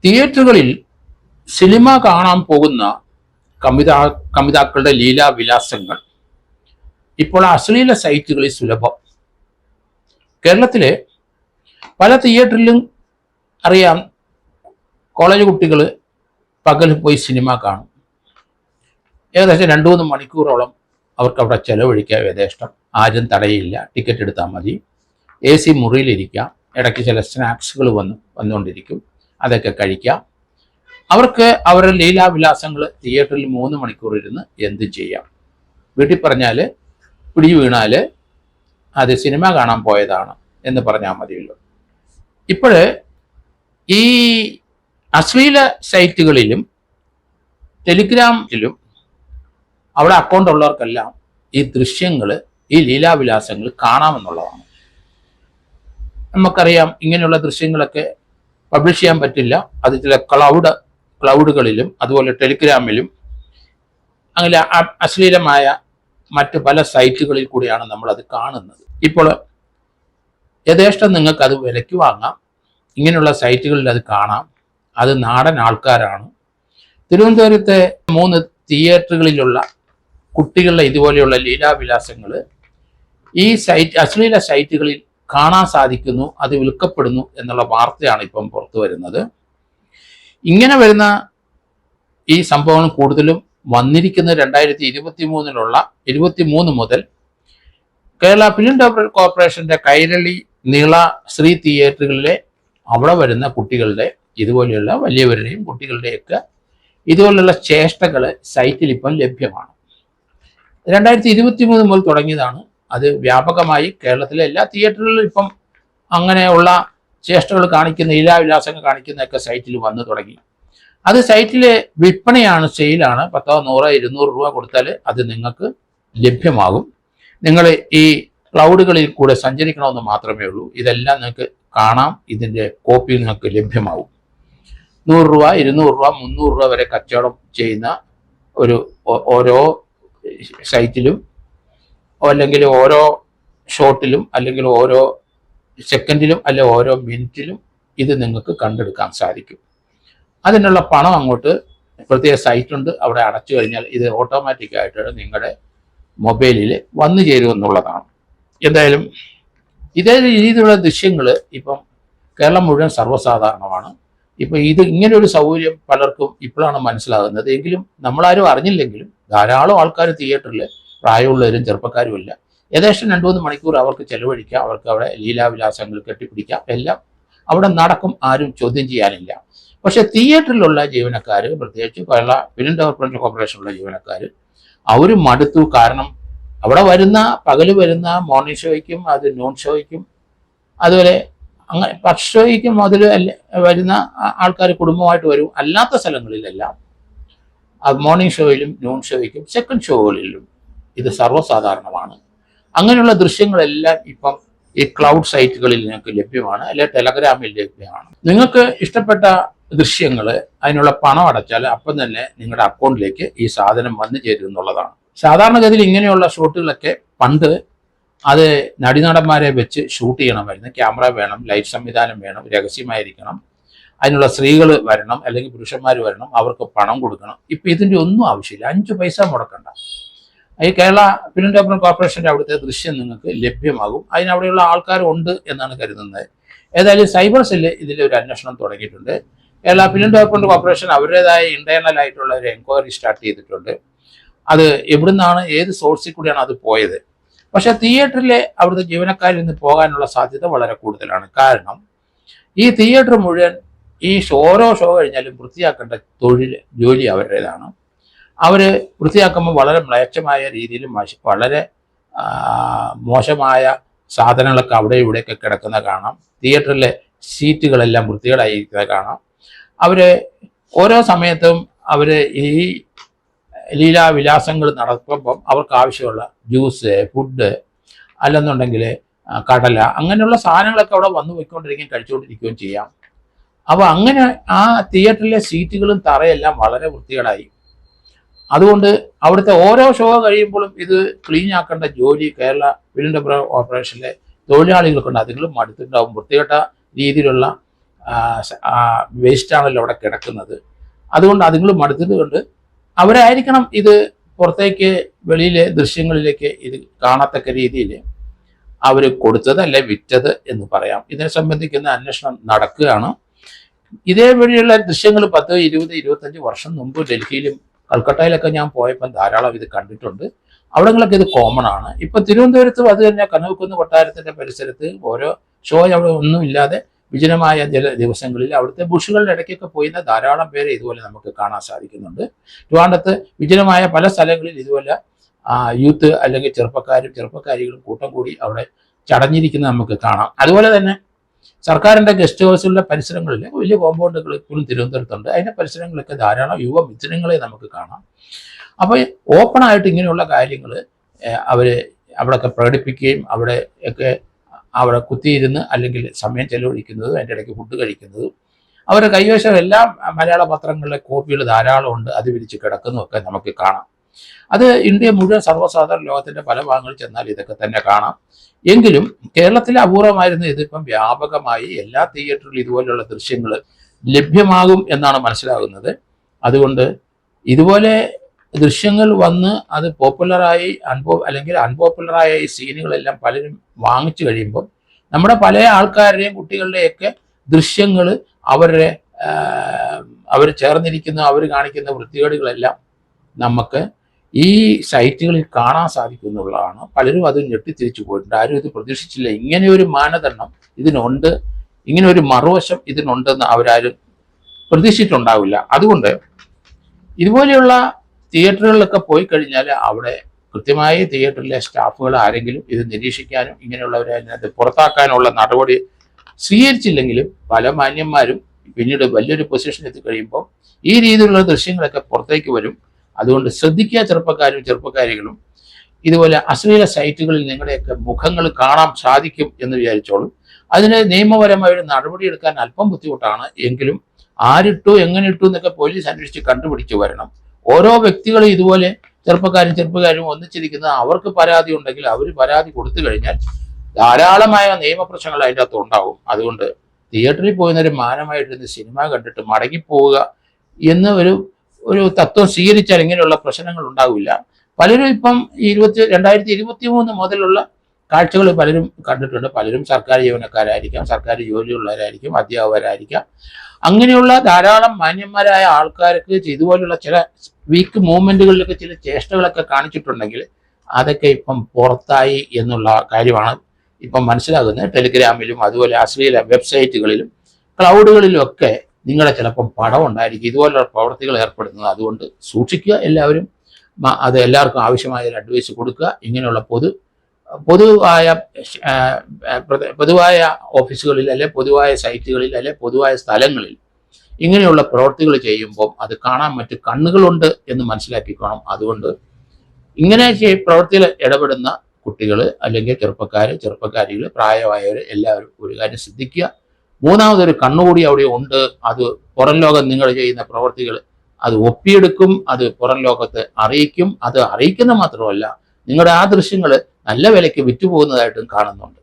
തിയേറ്ററുകളിൽ സിനിമ കാണാൻ പോകുന്ന കമിതാക്കളുടെ ലീലാവിലാസങ്ങൾ ഇപ്പോൾ അശ്ലീല സൈറ്റുകളിൽ സുലഭം. കേരളത്തിലെ പല തിയേറ്ററിലും അറിയാം, കോളേജ് കുട്ടികൾ പകൽ പോയി സിനിമ കാണും. ഏകദേശം 2-3 മണിക്കൂറോളം അവർക്ക് അവിടെ ചെലവഴിക്കാൻ യഥേഷ്ടം. ആരും തടയില്ല, ടിക്കറ്റ് എടുത്താൽ മതി. AC മുറിയിലിരിക്കാം, ഇടയ്ക്ക് ചില സ്നാക്സുകൾ വന്നുകൊണ്ടിരിക്കും, അതൊക്കെ കഴിക്കാം. അവർക്ക് അവരുടെ ലീലാവിലാസങ്ങൾ തിയേറ്ററിൽ 3 മണിക്കൂർ ഇരുന്ന് എന്ത് ചെയ്യാം. വീട്ടിൽ പറഞ്ഞാൽ പിടി വീണാൽ അത് സിനിമ കാണാൻ പോയതാണ് എന്ന് പറഞ്ഞാൽ മതിയല്ലോ. ഇപ്പോൾ ഈ അശ്ലീല സൈറ്റുകളിലും ടെലിഗ്രാമിലും അവിടെ അക്കൗണ്ട് ഉള്ളവർക്കെല്ലാം ഈ ദൃശ്യങ്ങൾ, ഈ ലീലാവിലാസങ്ങൾ കാണാമെന്നുള്ളതാണ്. നമുക്കറിയാം, ഇങ്ങനെയുള്ള ദൃശ്യങ്ങളൊക്കെ പബ്ലിഷ് ചെയ്യാൻ പറ്റില്ല. അത് ചില ക്ലൗഡുകളിലും അതുപോലെ ടെലിഗ്രാമിലും അങ്ങനെ അശ്ലീലമായ മറ്റ് പല സൈറ്റുകളിൽ കൂടിയാണ് നമ്മളത് കാണുന്നത്. ഇപ്പോൾ യഥേഷ്ടം നിങ്ങൾക്ക് അത് വിലയ്ക്ക് വാങ്ങാം. ഇങ്ങനെയുള്ള സൈറ്റുകളിൽ അത് കാണാം. അത് നാടൻ ആൾക്കാരാണ്. തിരുവനന്തപുരത്തെ 3 തിയേറ്ററുകളിലുള്ള കുട്ടികളുടെ ഇതുപോലെയുള്ള ലീലാവിലാസങ്ങൾ ഈ അശ്ലീല സൈറ്റുകളിൽ കാണാൻ സാധിക്കുന്നു, അത് വിൽക്കപ്പെടുന്നു എന്നുള്ള വാർത്തയാണ് ഇപ്പം പുറത്തു വരുന്നത്. ഇങ്ങനെ വരുന്ന ഈ സംഭവം കൂടുതലും വന്നിരിക്കുന്നത് 2023 മുതൽ കേരള ഫിലിം ഡെവലപ്മെന്റ് കോർപ്പറേഷന്റെ കൈരളി, നീള, ശ്രീ തിയേറ്ററുകളിലെ അവിടെ വരുന്ന കുട്ടികളുടെ ഇതുപോലെയുള്ള വലിയവരുടെയും കുട്ടികളുടെയൊക്കെ ഇതുപോലുള്ള ചേഷ്ടകൾ സൈറ്റിൽ ഇപ്പം ലഭ്യമാണ്. 2023 മുതൽ തുടങ്ങിയതാണ്. അത് വ്യാപകമായി കേരളത്തിലെ എല്ലാ തിയേറ്ററുകളിലും ഇപ്പം അങ്ങനെയുള്ള ചേഷ്ടകൾ കാണിക്കുന്ന, ലീലാവിലാസങ്ങൾ കാണിക്കുന്നതൊക്കെ സൈറ്റിൽ വന്നു തുടങ്ങി. അത് സൈറ്റിലെ വിൽപ്പനയാണ്, സെയിലാണ്. 10, 100, 200 രൂപ കൊടുത്താൽ അത് നിങ്ങൾക്ക് ലഭ്യമാകും. നിങ്ങൾ ഈ ക്ലൗഡുകളിൽ കൂടെ സഞ്ചരിക്കണമെന്ന് മാത്രമേ ഉള്ളൂ. ഇതെല്ലാം നിങ്ങൾക്ക് കാണാം. ഇതിൻ്റെ കോപ്പി നിങ്ങൾക്ക് ലഭ്യമാകും. 100 രൂപ, 200 രൂപ, 300 രൂപ വരെ കച്ചവടം ചെയ്യുന്ന ഓരോ സൈറ്റിലും, അല്ലെങ്കിൽ ഓരോ ഷോട്ടിലും, അല്ലെങ്കിൽ ഓരോ സെക്കൻഡിലും, അല്ലെങ്കിൽ ഓരോ മിനിറ്റിലും ഇത് നിങ്ങൾക്ക് കണ്ടെടുക്കാൻ സാധിക്കും. അതിനുള്ള പണം അങ്ങോട്ട് പ്രത്യേക സൈറ്റുണ്ട്, അവിടെ അടച്ചു കഴിഞ്ഞാൽ ഇത് ഓട്ടോമാറ്റിക്കായിട്ട് നിങ്ങളുടെ മൊബൈലിൽ വന്നു ചേരുമെന്നുള്ളതാണ്. എന്തായാലും ഇതേ രീതിയിലുള്ള ദൃശ്യങ്ങൾ ഇപ്പം കേരളം മുഴുവൻ സർവ്വസാധാരണമാണ്. ഇപ്പം ഇങ്ങനെ ഒരു സൗകര്യം പലർക്കും ഇപ്പോഴാണ് മനസ്സിലാകുന്നത്. എങ്കിലും നമ്മളാരും അറിഞ്ഞില്ലെങ്കിലും ധാരാളം ആൾക്കാർ തിയേറ്ററിൽ, പ്രായമുള്ളവരും ചെറുപ്പക്കാരുമില്ല, ഏകദേശം 2-3 മണിക്കൂർ അവർക്ക് ചെലവഴിക്കാം. അവർക്ക് അവിടെ ലീലാവിലാസങ്ങൾ കെട്ടിപ്പിടിക്കാം. എല്ലാം അവിടെ നടക്കും, ആരും ചോദ്യം ചെയ്യാനില്ല. പക്ഷെ തിയേറ്ററിലുള്ള ജീവനക്കാർ, പ്രത്യേകിച്ച് കേരള ഫിലിം ഡെവലപ്മെന്റ് കോർപ്പറേഷനുള്ള ജീവനക്കാർ, അവർ മടുത്തു. കാരണം അവിടെ പകല് വരുന്ന മോർണിംഗ് ഷോയ്ക്കും അത് നോൺ ഷോയ്ക്കും അതുപോലെ അങ്ങനെ ഫസ്റ്റ് ഷോയ്ക്കും മുതൽ വരുന്ന ആൾക്കാർ കുടുംബമായിട്ട് വരും. അല്ലാത്ത സ്ഥലങ്ങളിലെല്ലാം മോർണിംഗ് ഷോയിലും നോൺ ഷോയ്ക്കും സെക്കൻഡ് ഷോകളിലും ഇത് സർവ്വസാധാരണമാണ്. അങ്ങനെയുള്ള ദൃശ്യങ്ങളെല്ലാം ഇപ്പം ഈ ക്ലൗഡ് സൈറ്റുകളിൽ നിങ്ങൾക്ക് ലഭ്യമാണ്, അല്ലെങ്കിൽ ടെലഗ്രാമിൽ ലഭ്യമാണ്. നിങ്ങൾക്ക് ഇഷ്ടപ്പെട്ട ദൃശ്യങ്ങൾ അതിനുള്ള പണം അടച്ചാൽ അപ്പം തന്നെ നിങ്ങളുടെ അക്കൗണ്ടിലേക്ക് ഈ സാധനം വന്നു ചേരും എന്നുള്ളതാണ്. സാധാരണഗതിയിൽ ഇങ്ങനെയുള്ള ഷൂട്ടുകളൊക്കെ പണ്ട് അത് നടന്മാരെ വെച്ച് ഷൂട്ട് ചെയ്യണമായിരുന്നു. ക്യാമറ വേണം, ലൈറ്റ് സംവിധാനം വേണം, രഹസ്യമായിരിക്കണം, അതിനുള്ള സ്ത്രീകൾ വരണം, അല്ലെങ്കിൽ പുരുഷന്മാർ വരണം, അവർക്ക് പണം കൊടുക്കണം. ഇപ്പം ഇതിൻ്റെ ഒന്നും ആവശ്യമില്ല, 5 പൈസ മുടക്കണ്ട. ഈ കേരള ഫിലിം ഡെവലപ്മെന്റ് കോർപ്പറേഷൻ്റെ അവിടുത്തെ ദൃശ്യം നിങ്ങൾക്ക് ലഭ്യമാകും. അതിനവിടെയുള്ള ആൾക്കാരുണ്ട് എന്നാണ് കരുതുന്നത്. ഏതായാലും സൈബർ സെല്ല് ഇതിലൊരു അന്വേഷണം തുടങ്ങിയിട്ടുണ്ട്. കേരള ഫിലിം ഡെവലപ്മെന്റ് കോർപ്പറേഷൻ അവരുടേതായ ഇന്റേണൽ ആയിട്ടുള്ള ഒരു എൻക്വയറി സ്റ്റാർട്ട് ചെയ്തിട്ടുണ്ട്. അത് എവിടുന്നാണ്, ഏത് സോഴ്സിൽ കൂടിയാണ് അത് പോയത്. പക്ഷെ തിയേറ്ററിലെ അവിടുത്തെ ജീവനക്കാരിൽ നിന്ന് പോകാനുള്ള സാധ്യത വളരെ കൂടുതലാണ്. കാരണം ഈ തിയേറ്റർ മുഴുവൻ ഈ ഓരോ ഷോ കഴിഞ്ഞാലും വൃത്തിയാക്കേണ്ട ജോലി അവരുടേതാണ്. അവർ വൃത്തിയാക്കുമ്പോൾ വളരെ മ്ലേച്ഛമായ രീതിയിലും വളരെ മോശമായ സാധനങ്ങളൊക്കെ അവിടെ ഇവിടെയൊക്കെ കിടക്കുന്ന കാണാം. തിയേറ്ററിലെ സീറ്റുകളെല്ലാം വൃത്തികേടായിരിക്കുന്നത് കാണാം. അവർ ഓരോ സമയത്തും അവർ ഈ ലീലാവിലാസങ്ങൾ നടത്തുമ്പം അവർക്ക് ആവശ്യമുള്ള ജ്യൂസ്, ഫുഡ്, അല്ലെന്നുണ്ടെങ്കിൽ കടല, അങ്ങനെയുള്ള സാധനങ്ങളൊക്കെ അവിടെ വന്നു പോയിക്കൊണ്ടിരിക്കുകയും കഴിച്ചുകൊണ്ടിരിക്കുകയും ചെയ്യാം. അപ്പോൾ അങ്ങനെ ആ തിയേറ്ററിലെ സീറ്റുകളും തറയെല്ലാം വളരെ വൃത്തികേടായി. അതുകൊണ്ട് അവിടുത്തെ ഓരോ ഷോ കഴിയുമ്പോഴും ഇത് ക്ലീൻ ആക്കേണ്ട ജോലി കേരള ഫിലിം ഡെവലപ്മെന്റ് കോർപ്പറേഷനിലെ തൊഴിലാളികൾക്കുണ്ട്. അതുങ്ങളും മടുത്തിട്ടുണ്ടാവും. വൃത്തികെട്ട രീതിയിലുള്ള വേസ്റ്റാണല്ലോ അവിടെ കിടക്കുന്നത്. അതുകൊണ്ട് അതുങ്ങൾ മടുത്തത് കൊണ്ട് അവരായിരിക്കണം ഇത് പുറത്തേക്ക് വെളിയിലെ ദൃശ്യങ്ങളിലേക്ക് ഇത് കാണത്തക്ക രീതിയിൽ അവർ കൊടുത്തത് അല്ലെ വിറ്റത് എന്ന് പറയാം. ഇതിനെ സംബന്ധിക്കുന്ന അന്വേഷണം നടക്കുകയാണ്. ഇതേവഴിയുള്ള ദൃശ്യങ്ങൾ 10, 20, 25 വർഷം മുമ്പ് ഡൽഹിയിലും കൽക്കട്ടയിലൊക്കെ ഞാൻ പോയപ്പോൾ ധാരാളം ഇത് കണ്ടിട്ടുണ്ട്. അവിടങ്ങളൊക്കെ ഇത് കോമൺ ആണ്. ഇപ്പൊ തിരുവനന്തപുരത്തും അത് തന്നെ കനകക്കുന്ന് കൊട്ടാരത്തിന്റെ പരിസരത്ത് ഓരോ ഷോ അവിടെ ഒന്നുമില്ലാതെ വിജനമായ ചില ദിവസങ്ങളിൽ അവിടുത്തെ ബുഷുകളുടെ ഇടയ്ക്കൊക്കെ പോയിരുന്ന ധാരാളം പേരെ ഇതുപോലെ നമുക്ക് കാണാൻ സാധിക്കുന്നുണ്ട്. ട്രിവാൻഡ്രത്ത് വിജനമായ പല സ്ഥലങ്ങളിൽ ഇതുപോലെ യൂത്ത് അല്ലെങ്കിൽ ചെറുപ്പക്കാരികളും കൂട്ടം കൂടി അവിടെ ചടഞ്ഞിരിക്കുന്നത് നമുക്ക് കാണാം. അതുപോലെ തന്നെ സർക്കാരിന്റെ ഗസ്റ്റ് ഹൗസുകളുടെ പരിസരങ്ങളിൽ വലിയ കോമ്പൗണ്ടുകൾ ഇപ്പോഴും തിരുവനന്തപുരത്തുണ്ട്. അതിന്റെ പരിസരങ്ങളിലൊക്കെ ധാരാളം യുവ മിഥുനങ്ങളെ നമുക്ക് കാണാം. അപ്പോൾ ഓപ്പണായിട്ട് ഇങ്ങനെയുള്ള കാര്യങ്ങൾ അവിടെയൊക്കെ പ്രകടിപ്പിക്കുകയും അവിടെ കുത്തിയിരുന്ന് അല്ലെങ്കിൽ സമയം ചെലവഴിക്കുന്നതും അതിൻ്റെ ഇടയ്ക്ക് ഫുഡ് കഴിക്കുന്നതും അവരുടെ കൈവശം എല്ലാ മലയാള പത്രങ്ങളിലെ കോപ്പികൾ ധാരാളം ഉണ്ട്, അത് വിരിച്ച് കിടക്കുന്നതൊക്കെ നമുക്ക് കാണാം. അത് ഇന്ത്യ മുഴുവൻ സർവ്വസാധാരണ ലോകത്തിന്റെ പല ഭാഗങ്ങളിൽ ചെന്നാൽ ഇതൊക്കെ തന്നെ കാണാം. എങ്കിലും കേരളത്തിലെ അപൂർവമായിരുന്നു ഇതിപ്പം വ്യാപകമായി എല്ലാ തിയേറ്ററിലും ഇതുപോലെയുള്ള ദൃശ്യങ്ങൾ ലഭ്യമാകും എന്നാണ് മനസ്സിലാകുന്നത്. അതുകൊണ്ട് ഇതുപോലെ ദൃശ്യങ്ങൾ വന്ന് അത് പോപ്പുലറായി അല്ലെങ്കിൽ അൺപോപ്പുലറായ ഈ സീനുകളെല്ലാം പലരും വാങ്ങിച്ചു കഴിയുമ്പോൾ നമ്മുടെ പല ആൾക്കാരുടെയും കുട്ടികളുടെയൊക്കെ ദൃശ്യങ്ങൾ അവർ ചേർന്നിരിക്കുന്ന അവർ കാണിക്കുന്ന വൃത്തികേടുകളെല്ലാം നമുക്ക് ഈ സൈറ്റുകളിൽ കാണാൻ സാധിക്കുന്നുള്ളതാണ്. പലരും അത് ഞെട്ടിത്തിരിച്ചു പോയിട്ടുണ്ട്. ആരും ഇത് പ്രതീക്ഷിച്ചില്ല. ഇങ്ങനെ ഒരു മാനദണ്ഡം ഇതിനുണ്ട്, ഇങ്ങനെ ഒരു മറുവശം ഇതിനുണ്ടെന്ന് അവരാരും പ്രതീക്ഷിച്ചിട്ടുണ്ടാവില്ല. അതുകൊണ്ട് ഇതുപോലെയുള്ള തിയേറ്ററുകളിലൊക്കെ പോയി കഴിഞ്ഞാൽ അവിടെ കൃത്യമായി തിയേറ്ററിലെ സ്റ്റാഫുകൾ ആരെങ്കിലും ഇത് നിരീക്ഷിക്കാനും ഇങ്ങനെയുള്ളവരെ അതിനകത്ത് പുറത്താക്കാനുള്ള നടപടി സ്വീകരിച്ചില്ലെങ്കിലും പല മാന്യന്മാരും പിന്നീട് വലിയൊരു പൊസിഷൻ എത്തിക്കഴിയുമ്പോൾ ഈ രീതിയിലുള്ള ദൃശ്യങ്ങളൊക്കെ പുറത്തേക്ക് വരും. അതുകൊണ്ട് ശ്രദ്ധിക്കുക ചെറുപ്പക്കാരികളും. ഇതുപോലെ അശ്ലീല സൈറ്റുകളിൽ നിങ്ങളുടെയൊക്കെ മുഖങ്ങൾ കാണാൻ സാധിക്കും എന്ന് വിചാരിച്ചോളും. അതിന് നിയമപരമായ ഒരു നടപടിയെടുക്കാൻ അല്പം ബുദ്ധിമുട്ടാണ്. എങ്കിലും ആരിട്ടു എങ്ങനെ ഇട്ടു എന്നൊക്കെ പോലീസ് അന്വേഷിച്ച് കണ്ടുപിടിച്ച് വരണം. ഓരോ വ്യക്തികളും ഇതുപോലെ ചെറുപ്പക്കാരും ഒന്നിച്ചിരിക്കുന്നത് അവർക്ക് പരാതി ഉണ്ടെങ്കിൽ അവർ പരാതി കൊടുത്തു കഴിഞ്ഞാൽ ധാരാളമായ നിയമപ്രശ്നങ്ങൾ അതിൻ്റെ അകത്ത് ഉണ്ടാവും. അതുകൊണ്ട് തിയേറ്ററിൽ പോകുന്നൊരു മാനമായിട്ടിരുന്ന് സിനിമ കണ്ടിട്ട് മടങ്ങിപ്പോവുക എന്ന ഒരു തത്വം സ്വീകരിച്ചാൽ ഇങ്ങനെയുള്ള പ്രശ്നങ്ങൾ ഉണ്ടാവില്ല. പലരും ഇപ്പം 2023 മുതലുള്ള കാഴ്ചകൾ പലരും കണ്ടിട്ടുണ്ട്. പലരും സർക്കാർ ജീവനക്കാരായിരിക്കാം, സർക്കാർ ജോലിയുള്ളവരായിരിക്കും, അധ്യാപകരായിരിക്കാം. അങ്ങനെയുള്ള ധാരാളം മാന്യന്മാരായ ആൾക്കാർക്ക് ഇതുപോലുള്ള ചില വീക്ക് മൂവ്മെന്റുകളിലൊക്കെ ചില ചേഷ്ടകളൊക്കെ കാണിച്ചിട്ടുണ്ടെങ്കിൽ അതൊക്കെ ഇപ്പം പുറത്തായി എന്നുള്ള കാര്യമാണ് ഇപ്പം മനസ്സിലാകുന്നത്. ടെലിഗ്രാമിലും അതുപോലെ അശ്ലീല വെബ്സൈറ്റുകളിലും ക്ലൗഡുകളിലും ഒക്കെ നിങ്ങളുടെ ചിലപ്പം പടം ഉണ്ടായിരിക്കും ഇതുപോലുള്ള പ്രവർത്തികൾ ഏർപ്പെടുന്നത്. അതുകൊണ്ട് സൂക്ഷിക്കുക എല്ലാവരും. അത് എല്ലാവർക്കും ആവശ്യമായ ഒരു അഡ്വൈസ് കൊടുക്കുക. ഇങ്ങനെയുള്ള പൊതുവായ ഓഫീസുകളിൽ അല്ലെ പൊതുവായ സൈറ്റുകളിൽ അല്ലെ പൊതുവായ സ്ഥലങ്ങളിൽ ഇങ്ങനെയുള്ള പ്രവർത്തികൾ ചെയ്യുമ്പോൾ അത് കാണാൻ മറ്റു കണ്ണുകളുണ്ട് എന്ന് മനസ്സിലാക്കിക്കോണം. അതുകൊണ്ട് ഇങ്ങനെ പ്രവൃത്തിയിൽ ഇടപെടുന്ന കുട്ടികൾ അല്ലെങ്കിൽ ചെറുപ്പക്കാരികൾ പ്രായമായവർ എല്ലാവരും ഒരു കാര്യം ശ്രദ്ധിക്കുക. മൂന്നാമതൊരു കണ്ണുകൂടി അവിടെ ഉണ്ട്. അത് പുറം ലോകം നിങ്ങൾ ചെയ്യുന്ന പ്രവർത്തികൾ അത് ഒപ്പിയെടുക്കും, അത് പുറം ലോകത്ത് അറിയിക്കും. അത് അറിയിക്കുന്ന മാത്രമല്ല നിങ്ങളുടെ ആ ദൃശ്യങ്ങൾ നല്ല വിലയ്ക്ക് വിറ്റുപോകുന്നതായിട്ടും കാണുന്നുണ്ട്.